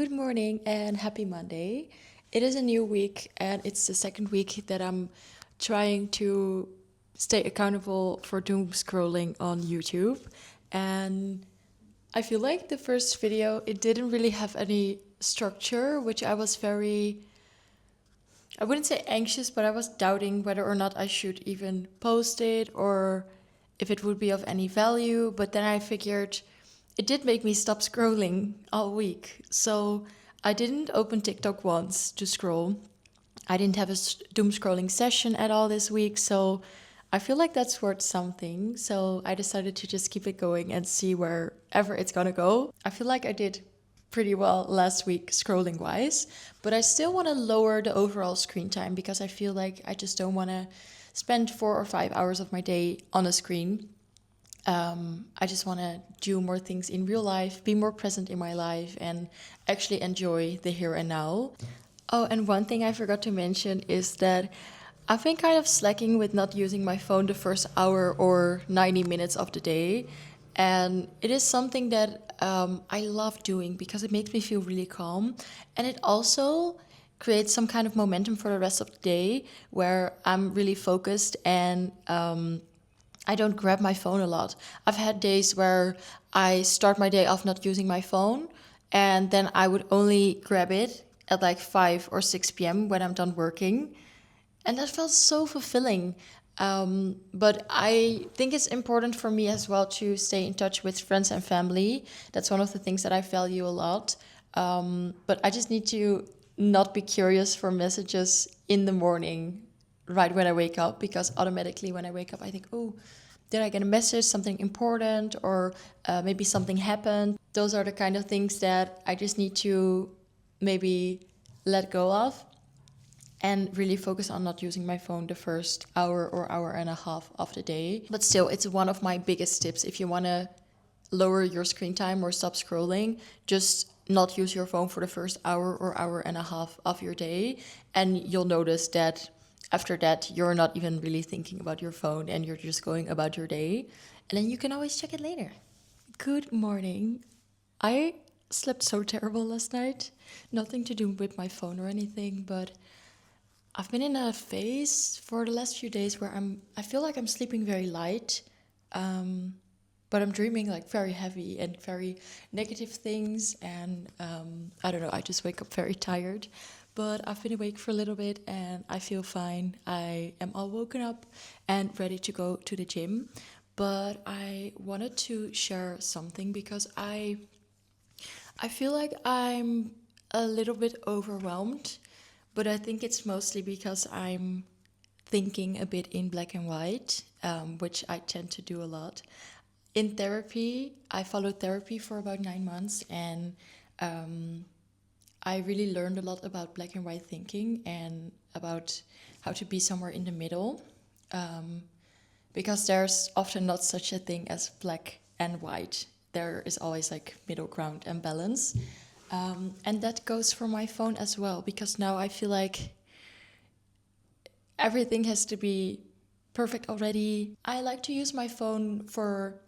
Good morning and happy Monday. It is a new week and it's the second week that I'm trying to stay accountable for doom scrolling on YouTube. And I feel like the first video, it didn't really have any structure, which I wouldn't say anxious, but I was doubting whether or not I should even post it or if it would be of any value. But then I figured it did make me stop scrolling all week. So I didn't open TikTok once to scroll. I didn't have a doom scrolling session at all this week. So I feel like that's worth something. So I decided to just keep it going and see wherever it's gonna go. I feel like I did pretty well last week scrolling wise, but I still want to lower the overall screen time because I feel like I just don't want to spend 4 or 5 hours of my day on a screen. I just want to do more things in real life, be more present in my life, and actually enjoy the here and now. Oh, and one thing I forgot to mention is that I've been kind of slacking with not using my phone the first hour or 90 minutes of the day. And it is something that I love doing because it makes me feel really calm. And it also creates some kind of momentum for the rest of the day where I'm really focused and I don't grab my phone a lot. I've had days where I start my day off not using my phone and then I would only grab it at like 5 or 6 p.m. when I'm done working. And that felt so fulfilling. But I think it's important for me as well to stay in touch with friends and family. That's one of the things that I value a lot. But I just need to not be curious for messages in the morning, right when I wake up, because automatically when I wake up, I think, oh, did I get a message, something important, or maybe something happened? Those are the kind of things that I just need to maybe let go of and really focus on not using my phone the first hour or hour and a half of the day. But still, it's one of my biggest tips. If you want to lower your screen time or stop scrolling, just not use your phone for the first hour or hour and a half of your day. And you'll notice that after that, you're not even really thinking about your phone and you're just going about your day. And then you can always check it later. Good morning. I slept so terrible last night. Nothing to do with my phone or anything, but I've been in a phase for the last few days where I feel like I'm sleeping very light, but I'm dreaming like very heavy and very negative things, and I don't know, I just wake up very tired. But I've been awake for a little bit and I feel fine. I am all woken up and ready to go to the gym. But I wanted to share something because I feel like I'm a little bit overwhelmed, but I think it's mostly because I'm thinking a bit in black and white, which I tend to do a lot. In therapy, I followed therapy for about 9 months, and I really learned a lot about black and white thinking and about how to be somewhere in the middle, because there's often not such a thing as black and white. There is always like middle ground and balance. And that goes for my phone as well, because now I feel like everything has to be perfect already. I like to use my phone for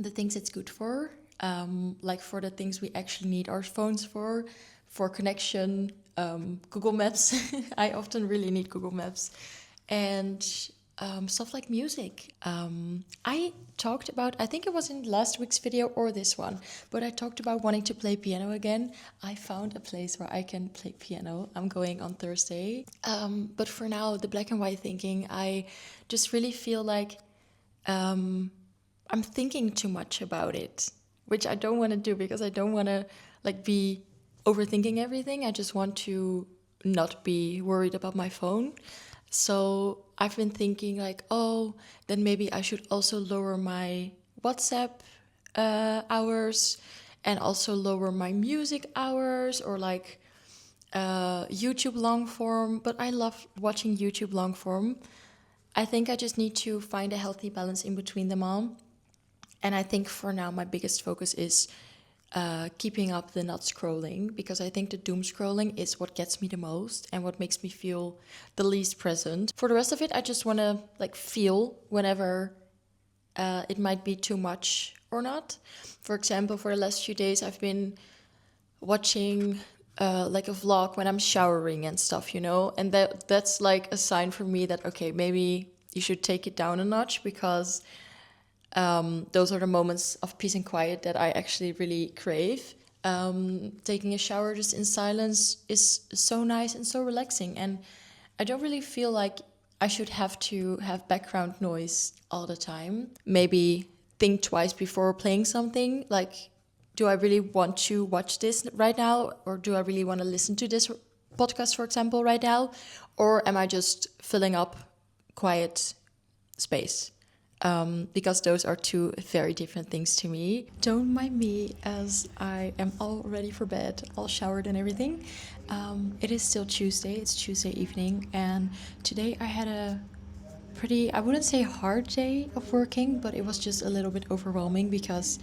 the things it's good for, like for the things we actually need our phones for connection, Google Maps. I often really need Google Maps. And stuff like music. I talked about, I think it was in last week's video or this one, but I talked about wanting to play piano again. I found a place where I can play piano. I'm going on Thursday. But for now, the black and white thinking, I just really feel like I'm thinking too much about it, which I don't want to do because I don't want to like be overthinking everything. I just want to not be worried about my phone. So I've been thinking like, oh, then maybe I should also lower my WhatsApp hours and also lower my music hours or like YouTube long form. But I love watching YouTube long form. I think I just need to find a healthy balance in between them all. And I think for now, my biggest focus is keeping up the not scrolling, because I think the doom scrolling is what gets me the most and what makes me feel the least present. For the rest of it, I just want to like feel whenever it might be too much or not. For example, for the last few days, I've been watching like a vlog when I'm showering and stuff, you know, and that's like a sign for me that okay, maybe you should take it down a notch, because those are the moments of peace and quiet that I actually really crave. Taking a shower just in silence is so nice and so relaxing, and I don't really feel like I should have to have background noise all the time. Maybe think twice before playing something. Like, do I really want to watch this right now? Or do I really want to listen to this podcast, for example, right now? Or am I just filling up quiet space? Because those are two very different things to me. Don't mind me as I am all ready for bed, all showered and everything. It is still Tuesday, it's Tuesday evening, and today I had a pretty, I wouldn't say hard day of working, but it was just a little bit overwhelming because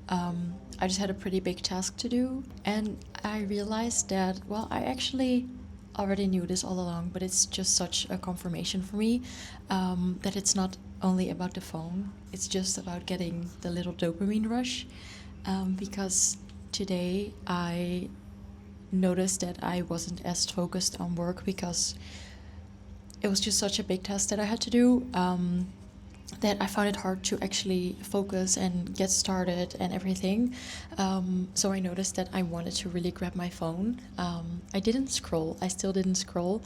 I just had a pretty big task to do. And I realized that, well, I actually already knew this all along, but it's just such a confirmation for me that it's not only about the phone, it's just about getting the little dopamine rush. Because today I noticed that I wasn't as focused on work because it was just such a big task that I had to do, that I found it hard to actually focus and get started and everything. So I noticed that I wanted to really grab my phone. I didn't scroll, I still didn't scroll,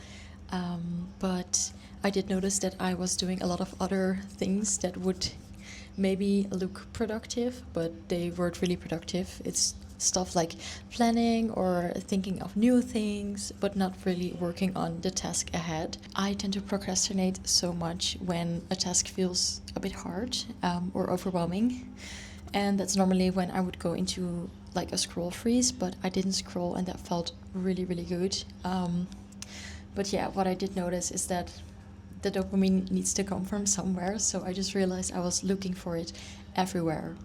but I did notice that I was doing a lot of other things that would maybe look productive, but they weren't really productive. It's stuff like planning or thinking of new things, but not really working on the task ahead. I tend to procrastinate so much when a task feels a bit hard or overwhelming. And that's normally when I would go into like a scroll freeze, but I didn't scroll, and that felt really, really good. But yeah, what I did notice is that the dopamine needs to come from somewhere. So I just realized I was looking for it everywhere,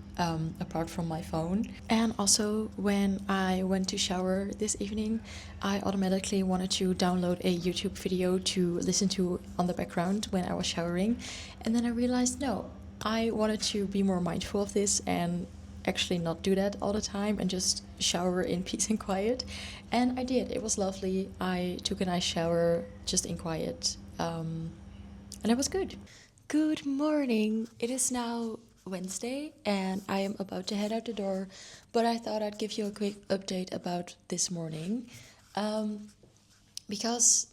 apart from my phone. And also, when I went to shower this evening, I automatically wanted to download a YouTube video to listen to on the background when I was showering. And then I realized, no, I wanted to be more mindful of this and actually not do that all the time and just shower in peace and quiet. And I did. It was lovely. I took a nice shower just in quiet. And it was good. Good morning. It is now Wednesday and I am about to head out the door, but I thought I'd give you a quick update about this morning. Because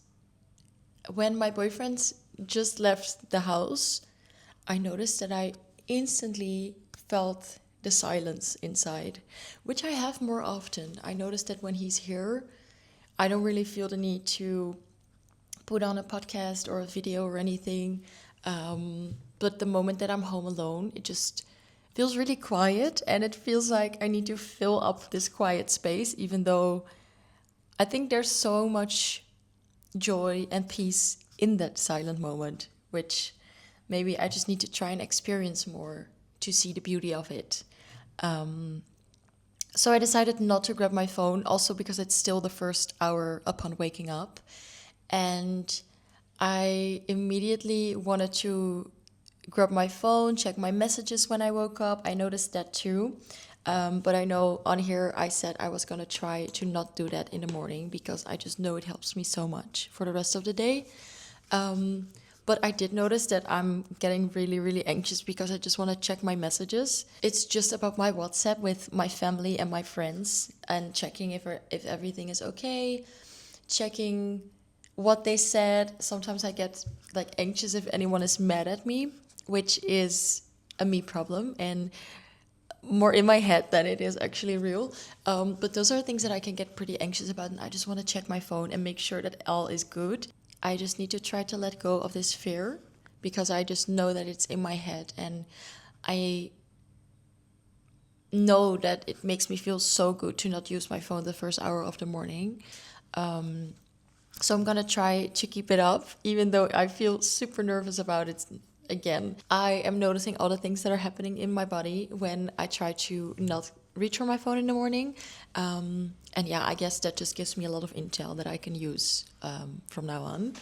when my boyfriend just left the house, I noticed that I instantly felt the silence inside, which I have more often. I noticed that when he's here, I don't really feel the need to put on a podcast or a video or anything. But the moment that I'm home alone, it just feels really quiet, and it feels like I need to fill up this quiet space, even though I think there's so much joy and peace in that silent moment, which maybe I just need to try and experience more to see the beauty of it. So I decided not to grab my phone, also because it's still the first hour upon waking up. And I immediately wanted to grab my phone, check my messages when I woke up. I noticed that too. But I know on here I said I was going to try to not do that in the morning because I just know it helps me so much for the rest of the day. But I did notice that I'm getting really, really anxious because I just want to check my messages. It's just about my WhatsApp with my family and my friends and checking if everything is okay, checking what they said. Sometimes I get like anxious if anyone is mad at me, which is a me problem and more in my head than it is actually real. But those are things that I can get pretty anxious about, and I just want to check my phone and make sure that all is good. I just need to try to let go of this fear because I just know that it's in my head, and I know that it makes me feel so good to not use my phone the first hour of the morning. So I'm gonna try to keep it up, even though I feel super nervous about it again. I am noticing all the things that are happening in my body when I try to not reach for my phone in the morning. And yeah, I guess that just gives me a lot of intel that I can use from now on.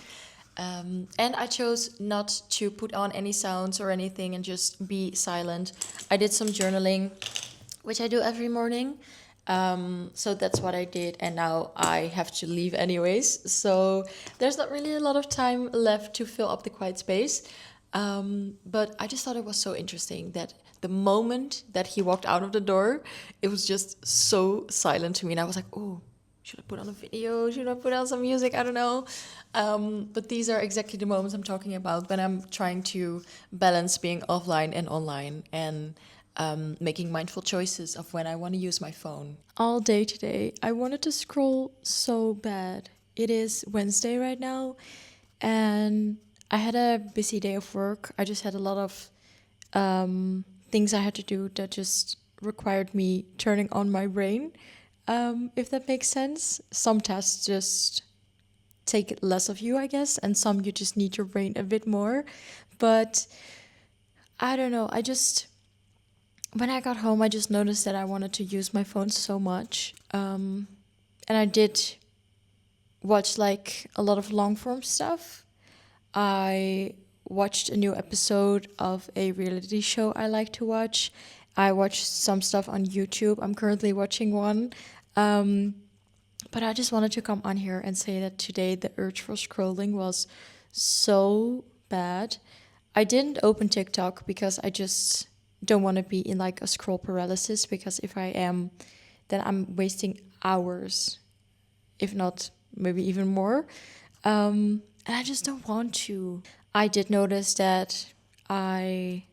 And I chose not to put on any sounds or anything and just be silent. I did some journaling, which I do every morning. So that's what I did, and now I have to leave anyways. So there's not really a lot of time left to fill up the quiet space. But I just thought it was so interesting that the moment that he walked out of the door, it was just so silent to me. And I was like, oh, should I put on a video? Should I put on some music? I don't know. But these are exactly the moments I'm talking about when I'm trying to balance being offline and online, and making mindful choices of when I want to use my phone. All day today, I wanted to scroll so bad. It is Wednesday right now, and I had a busy day of work. I just had a lot of things I had to do that just required me turning on my brain, if that makes sense. Some tasks just take less of you, I guess, and some you just need your brain a bit more. But I don't know. When I got home, I just noticed that I wanted to use my phone so much. And I did watch like a lot of long form stuff. I watched a new episode of a reality show I like to watch. I watched some stuff on YouTube. I'm currently watching one. Um, but I just wanted to come on here and say that today the urge for scrolling was so bad. I didn't open TikTok because I just don't want to be in like a scroll paralysis, because if I am, then I'm wasting hours, if not maybe even more. And I just don't want to. I did notice that I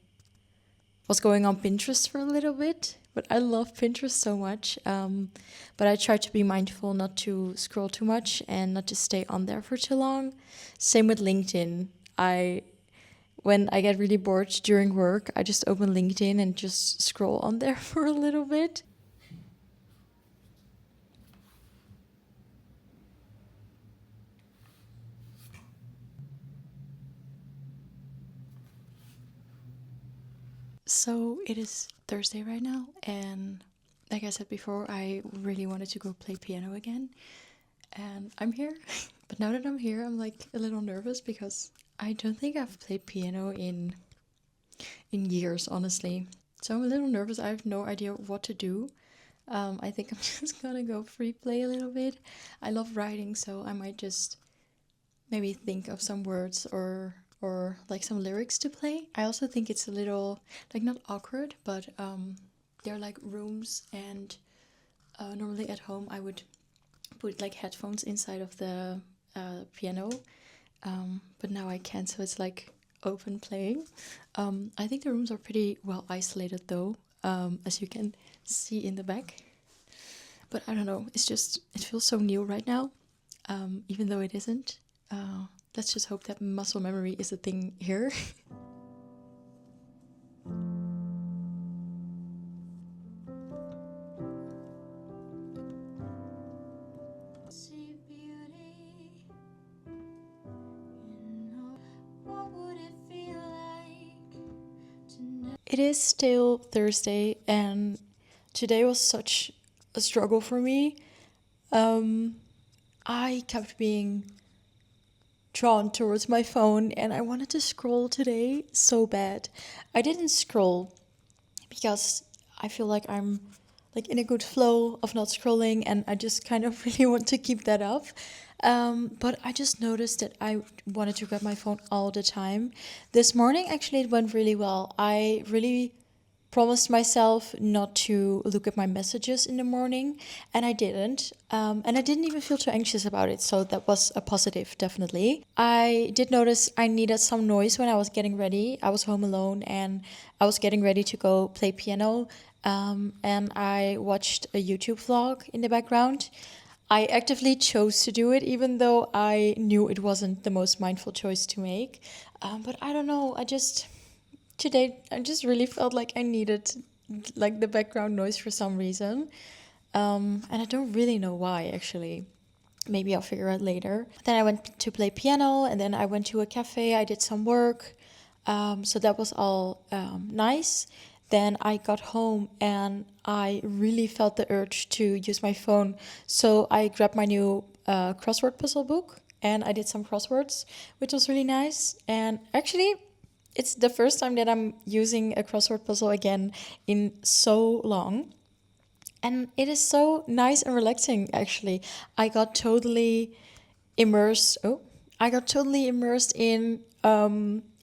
was going on Pinterest for a little bit, but I love Pinterest so much. But I try to be mindful not to scroll too much and not to stay on there for too long. Same with LinkedIn. When I get really bored during work, I just open LinkedIn and just scroll on there for a little bit. So it is Thursday right now, and like I said before, I really wanted to go play piano again, and I'm here. But now that I'm here, I'm like a little nervous because I don't think I've played piano in years, honestly. So I'm a little nervous. I have no idea what to do. I think I'm just gonna go free play a little bit. I love writing, so I might just maybe think of some words or like some lyrics to play. I also think it's a little like not awkward, but they're like rooms, and normally at home I would put like headphones inside of the piano, but now I can't, so it's like open playing. I think the rooms are pretty well isolated though, as you can see in the back. But I don't know, it feels so new right now, even though it isn't. Let's just hope that muscle memory is a thing here. It is still Thursday, and today was such a struggle for me. I kept being drawn towards my phone, and I wanted to scroll today so bad. I didn't scroll because I feel like I'm like in a good flow of not scrolling, and I just kind of really want to keep that up. But I just noticed that I wanted to grab my phone all the time. This morning, actually, it went really well. I really promised myself not to look at my messages in the morning, and I didn't. And I didn't even feel too anxious about it, so that was a positive, definitely. I did notice I needed some noise when I was getting ready. I was home alone, and I was getting ready to go play piano. And I watched a YouTube vlog in the background. I actively chose to do it, even though I knew it wasn't the most mindful choice to make. But I don't know, today I just really felt like I needed like the background noise for some reason. And I don't really know why, actually. Maybe I'll figure out later. Then I went to play piano, and then I went to a cafe. I did some work. So that was all nice. Then I got home and I really felt the urge to use my phone. So I grabbed my new crossword puzzle book and I did some crosswords, which was really nice. And actually, it's the first time that I'm using a crossword puzzle again in so long. And it is so nice and relaxing, actually. I got totally immersed. Oh, I got totally immersed in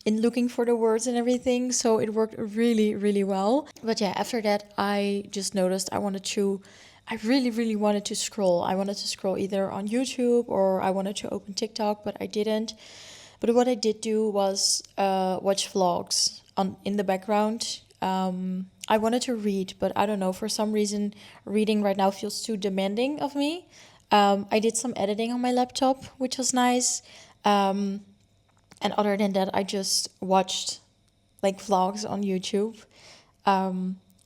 looking for the words and everything. So it worked really, really well. But yeah, after that, I just noticed I really, really wanted to scroll. I wanted to scroll either on YouTube or I wanted to open TikTok, but I didn't. But what I did do was watch vlogs in the background. I wanted to read, but I don't know. For some reason, reading right now feels too demanding of me. I did some editing on my laptop, which was nice. And other than that, I just watched like vlogs on YouTube.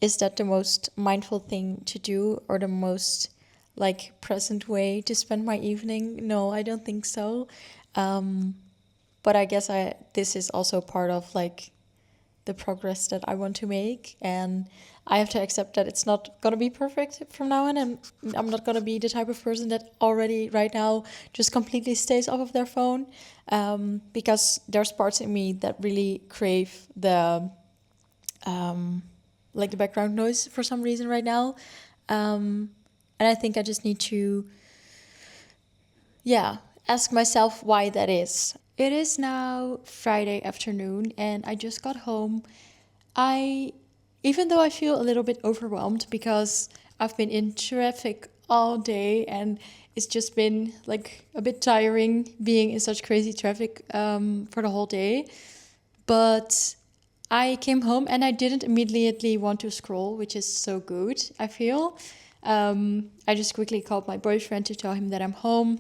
Is that the most mindful thing to do or the most like present way to spend my evening? No, I don't think so. But I guess this is also part of like the progress that I want to make, and I have to accept that it's not gonna be perfect from now on, and I'm not gonna be the type of person that already right now just completely stays off of their phone, because there's parts in me that really crave the like the background noise for some reason right now, and I think I just need to ask myself why that is. It is now Friday afternoon and I just got home. Even though I feel a little bit overwhelmed because I've been in traffic all day and it's just been like a bit tiring being in such crazy traffic for the whole day. But I came home and I didn't immediately want to scroll, which is so good, I feel. I just quickly called my boyfriend to tell him that I'm home.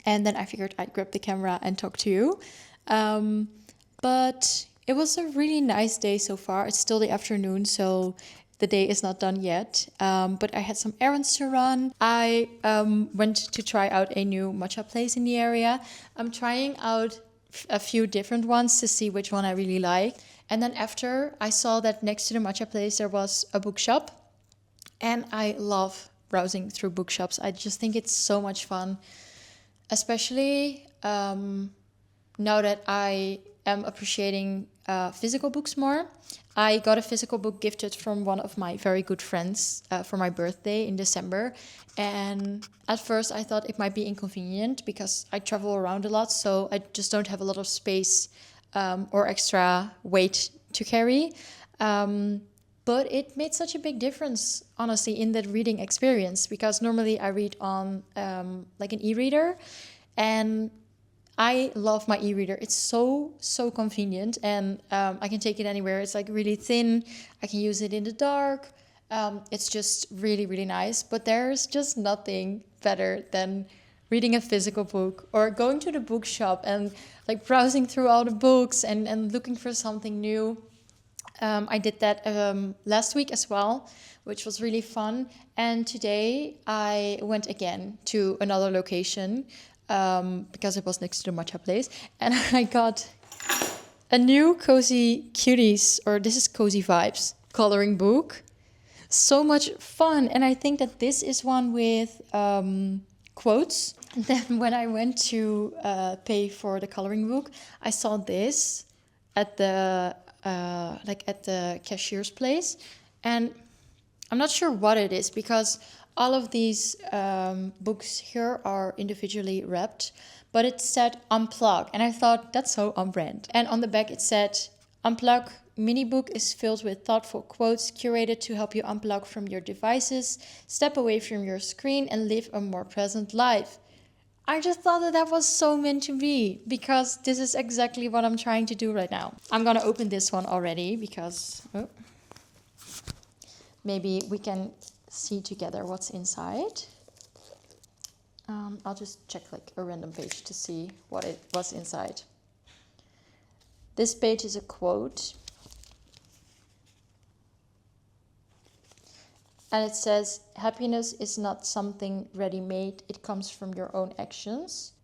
And then I figured I'd grab the camera and talk to you. But it was a really nice day so far. It's still the afternoon, so the day is not done yet. But I had some errands to run. I went to try out a new matcha place in the area. I'm trying out a few different ones to see which one I really like. And then after, I saw that next to the matcha place there was a bookshop. And I love browsing through bookshops. I just think it's so much fun. Especially now that I am appreciating physical books more. I got a physical book gifted from one of my very good friends for my birthday in December. And at first I thought it might be inconvenient because I travel around a lot. So I just don't have a lot of space or extra weight to carry. But it made such a big difference, honestly, in that reading experience, because normally I read on like an e-reader, and I love my e-reader. It's so convenient, and I can take it anywhere. It's like really thin. I can use it in the dark. It's just really, really nice. But there's just nothing better than reading a physical book or going to the bookshop and like browsing through all the books and looking for something new. I did that last week as well, which was really fun. And today I went again to another location because it was next to the matcha place. And I got a new Cozy Cuties, or this is Cozy Vibes, coloring book. So much fun. And I think that this is one with quotes. And then when I went to pay for the coloring book, I saw this at the at the cashier's place, and I'm not sure what it is because all of these books here are individually wrapped, but it said unplug, and I thought that's so on brand. And on the back it said unplug mini book is filled with thoughtful quotes curated to help you unplug from your devices, step away from your screen, and live a more present life. I just thought that that was so meant to be because this is exactly what I'm trying to do right now. I'm gonna open this one already because maybe we can see together what's inside. I'll just check like a random page to see what it was inside. This page is a quote. And it says, happiness is not something ready-made. It comes from your own actions.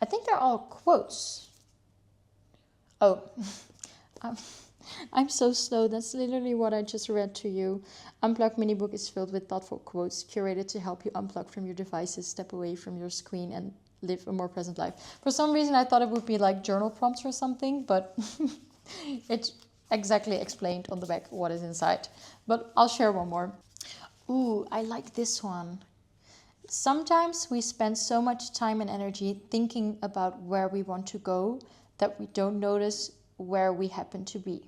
I think they're all quotes. Oh, I'm so slow. That's literally what I just read to you. Unplug mini book is filled with thoughtful quotes curated to help you unplug from your devices, step away from your screen, and live a more present life. For some reason, I thought it would be like journal prompts or something, but it exactly explained on the back what is inside. But I'll share one more. Ooh, I like this one. Sometimes we spend so much time and energy thinking about where we want to go that we don't notice where we happen to be.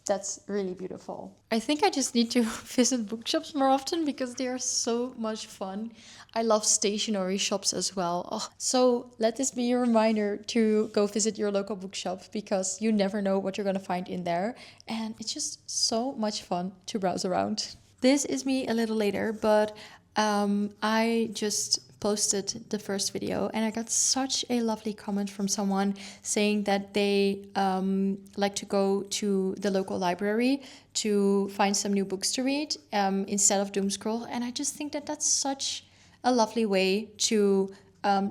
That's really beautiful. I think I just need to visit bookshops more often because they are so much fun. I love stationery shops as well. Oh, so let this be a reminder to go visit your local bookshop because you never know what you're going to find in there. And it's just so much fun to browse around. This is me a little later, but I just posted the first video and I got such a lovely comment from someone saying that they like to go to the local library to find some new books to read instead of doomscroll. And I just think that that's such a lovely way to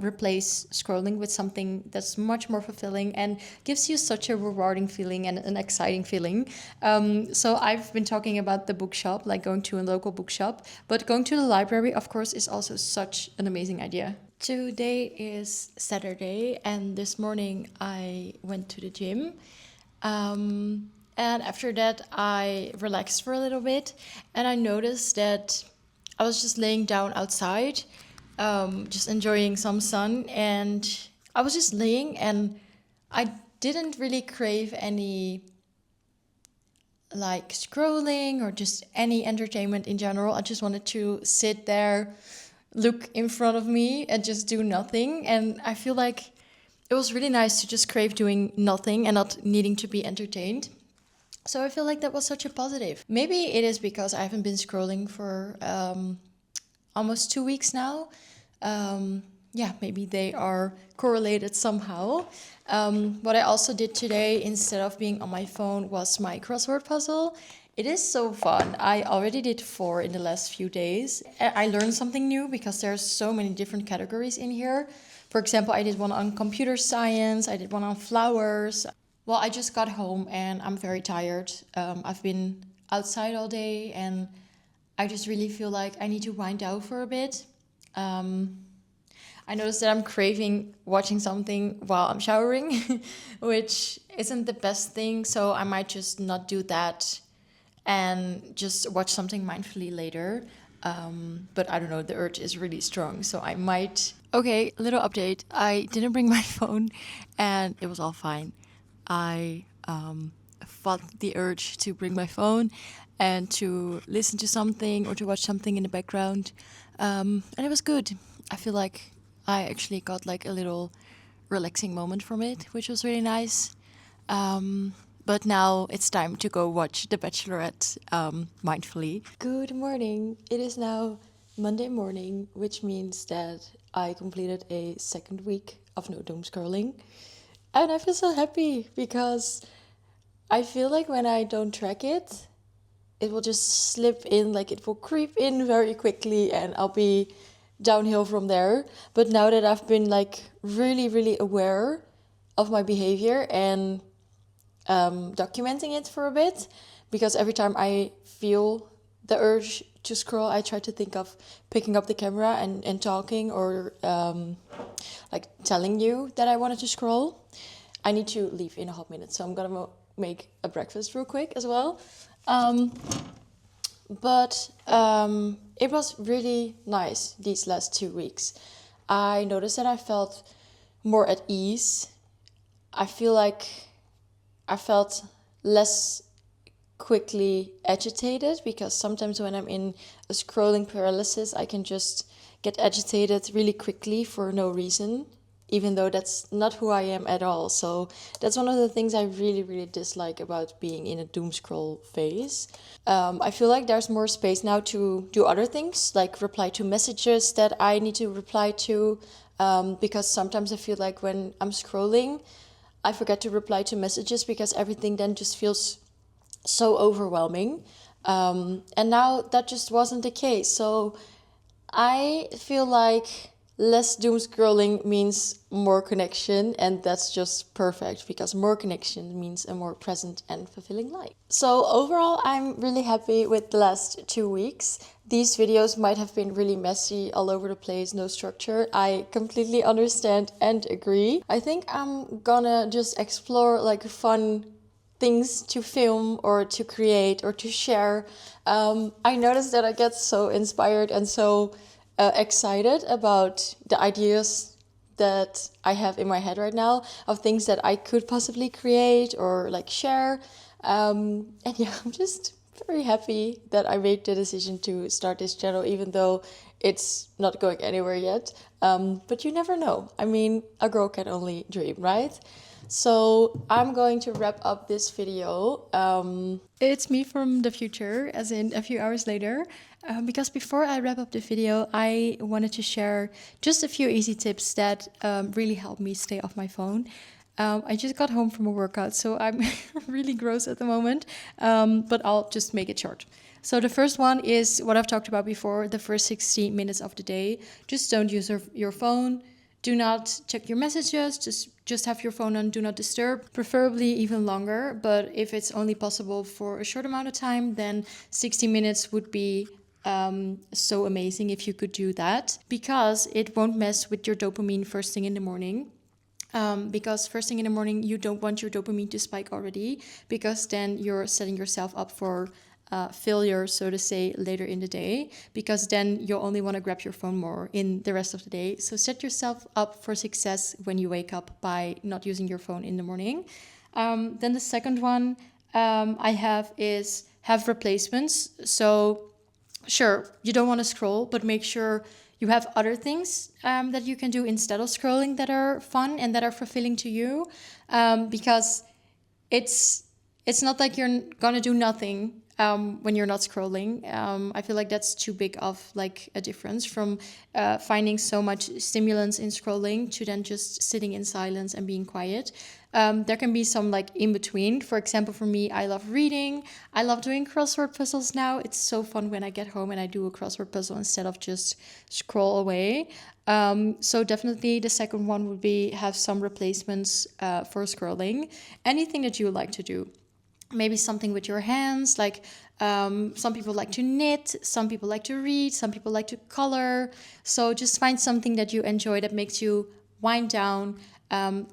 replace scrolling with something that's much more fulfilling and gives you such a rewarding feeling and an exciting feeling. So I've been talking about the bookshop, like going to a local bookshop, but going to the library, of course, is also such an amazing idea. Today is Saturday, and this morning I went to the gym. And after that, I relaxed for a little bit, and I noticed that I was just laying down outside, just enjoying some sun, and I was just laying, and I didn't really crave any like scrolling or just any entertainment in general. I just wanted to sit there, look in front of me, and just do nothing. And I feel like it was really nice to just crave doing nothing and not needing to be entertained. So I feel like that was such a positive. Maybe it is because I haven't been scrolling for almost 2 weeks now. Yeah, maybe they are correlated somehow. What I also did today, instead of being on my phone, was my crossword puzzle. It is so fun. I already did 4 in the last few days. I learned something new because there's so many different categories in here. For example, I did one on computer science. I did one on flowers. Well, I just got home and I'm very tired. I've been outside all day and I just really feel like I need to wind down for a bit. I noticed that I'm craving watching something while I'm showering, which isn't the best thing. So I might just not do that and just watch something mindfully later. But I don't know, the urge is really strong, so I might. Okay, little update. I didn't bring my phone and it was all fine. I fought the urge to bring my phone and to listen to something or to watch something in the background. And it was good. I feel like I actually got like a little relaxing moment from it, which was really nice. But now it's time to go watch The Bachelorette mindfully. Good morning. It is now Monday morning, which means that I completed a second week of no doom scrolling. And I feel so happy because I feel like when I don't track it, it will just slip in, like it will creep in very quickly and I'll be downhill from there. But now that I've been like really, really aware of my behavior and documenting it for a bit, because every time I feel the urge to scroll, I try to think of picking up the camera and talking or like telling you that I wanted to scroll. I need to leave in a hot minute, so I'm gonna make a breakfast real quick as well. But it was really nice these last 2 weeks. I noticed that I felt more at ease. I feel like I felt less quickly agitated, because sometimes when I'm in a scrolling paralysis, I can just get agitated really quickly for no reason, even though that's not who I am at all. So that's one of the things I really, really dislike about being in a doom scroll phase. I feel like there's more space now to do other things, like reply to messages that I need to reply to, because sometimes I feel like when I'm scrolling, I forget to reply to messages because everything then just feels so overwhelming. And now that just wasn't the case. So I feel like less doom scrolling means more connection, and that's just perfect because more connection means a more present and fulfilling life. So overall, I'm really happy with the last 2 weeks. These videos might have been really messy, all over the place, no structure. I completely understand and agree. I think I'm gonna just explore like fun things to film or to create or to share, I noticed that I get so inspired and so excited about the ideas that I have in my head right now of things that I could possibly create or like share. And yeah, I'm just very happy that I made the decision to start this channel, even though it's not going anywhere yet. But you never know. I mean, a girl can only dream, right? So I'm going to wrap up this video. It's me from the future, as in a few hours later. Because before I wrap up the video, I wanted to share just a few easy tips that really helped me stay off my phone. I just got home from a workout, so I'm really gross at the moment, but I'll just make it short. So the first one is what I've talked about before, the first 60 minutes of the day. Just don't use your phone. Do not check your messages. Just have your phone on do not disturb, preferably even longer. But if it's only possible for a short amount of time, then 60 minutes would be so amazing if you could do that, because it won't mess with your dopamine first thing in the morning. Because first thing in the morning, you don't want your dopamine to spike already, because then you're setting yourself up for failure, so to say, later in the day, because then you'll only want to grab your phone more in the rest of the day. So set yourself up for success when you wake up by not using your phone in the morning. Then the second one I have is have replacements. So sure, you don't want to scroll, but make sure you have other things that you can do instead of scrolling that are fun and that are fulfilling to you, because it's not like you're gonna do nothing when you're not scrolling. I feel like that's too big of like a difference from finding so much stimulants in scrolling to then just sitting in silence and being quiet. There can be some like in between. For example, for me, I love reading. I love doing crossword puzzles now. It's so fun when I get home and I do a crossword puzzle instead of just scroll away. So definitely the second one would be have some replacements for scrolling. Anything that you would like to do. Maybe something with your hands, like some people like to knit, some people like to read, some people like to color. So just find something that you enjoy that makes you wind down.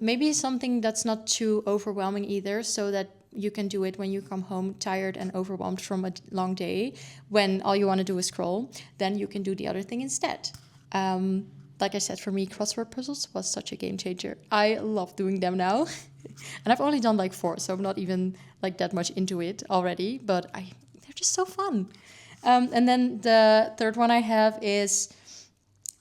Maybe something that's not too overwhelming either, so that you can do it when you come home tired and overwhelmed from a long day, when all you want to do is scroll. Then you can do the other thing instead. Like I said, for me, crossword puzzles was such a game changer. I love doing them now. And I've only done like 4, so I'm not even like that much into it already, but they're just so fun. And then the third one I have is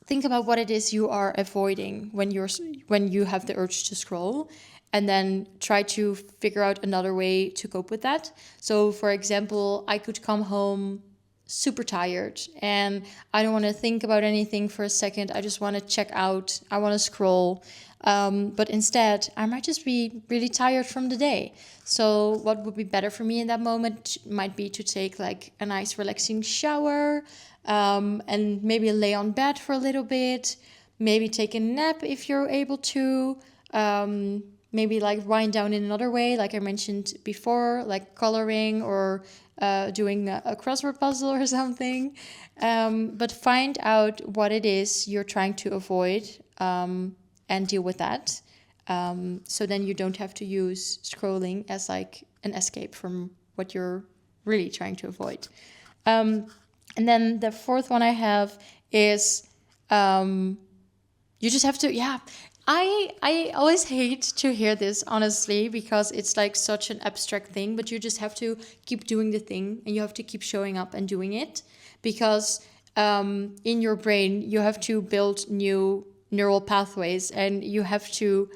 think about what it is you are avoiding when you have the urge to scroll, and then try to figure out another way to cope with that. So for example, I could come home super tired and I don't want to think about anything for a second. I just want to check out. I want to scroll. But instead, I might just be really tired from the day. So what would be better for me in that moment might be to take like a nice relaxing shower, and maybe lay on bed for a little bit, maybe take a nap if you're able to, maybe like wind down in another way, like I mentioned before, like coloring or doing a crossword puzzle or something. But find out what it is you're trying to avoid, and deal with that. So then you don't have to use scrolling as like an escape from what you're really trying to avoid. And then the fourth one I have is you just have to, yeah. I always hate to hear this, honestly, because it's like such an abstract thing, but you just have to keep doing the thing and you have to keep showing up and doing it, because in your brain, you have to build new neural pathways and you have to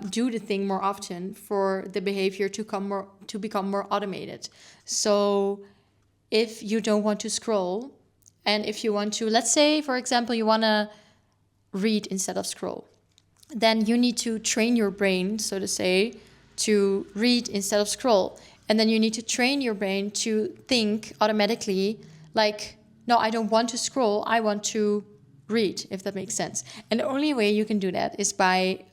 do the thing more often for the behavior to become more automated. So if you don't want to scroll, and if you want to, let's say, for example, you want to read instead of scroll, then you need to train your brain, so to say, to read instead of scroll. And then you need to train your brain to think automatically like, no, I don't want to scroll, I want to read, if that makes sense. And the only way you can do that is by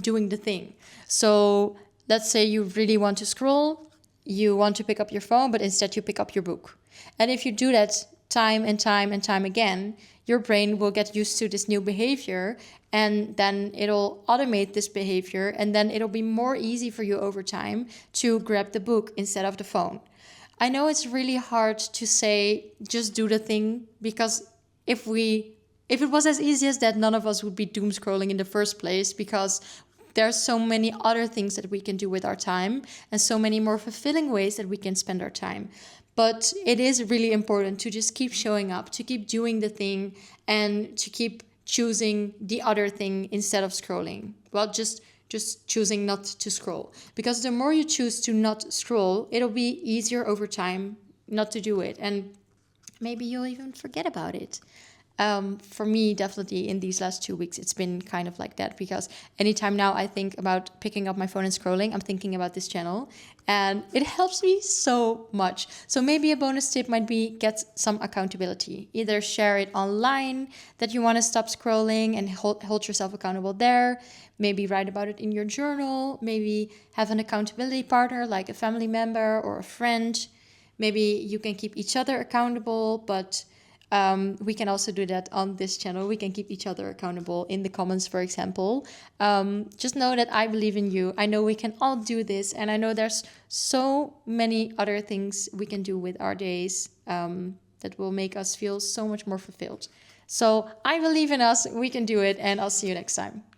doing the thing. So let's say you really want to scroll, you want to pick up your phone, but instead you pick up your book. And if you do that time and time and time again, your brain will get used to this new behavior, and then it'll automate this behavior, and then it'll be more easy for you over time to grab the book instead of the phone. I know it's really hard to say just do the thing, because if it was as easy as that, none of us would be doom scrolling in the first place, because there's so many other things that we can do with our time and so many more fulfilling ways that we can spend our time. But it is really important to just keep showing up, to keep doing the thing, and to keep choosing the other thing instead of scrolling. Well, just choosing not to scroll. Because the more you choose to not scroll, it'll be easier over time not to do it. And maybe you'll even forget about it. For me, definitely in these last 2 weeks, it's been kind of like that, because anytime now I think about picking up my phone and scrolling, I'm thinking about this channel, and it helps me so much. So maybe a bonus tip might be get some accountability. Either share it online that you want to stop scrolling and hold yourself accountable there. Maybe write about it in your journal. Maybe have an accountability partner like a family member or a friend. Maybe you can keep each other accountable, but we can also do that on this channel. We can keep each other accountable in the comments, for example. Just know that I believe in you. I know we can all do this. And I know there's so many other things we can do with our days that will make us feel so much more fulfilled. So I believe in us. We can do it. And I'll see you next time.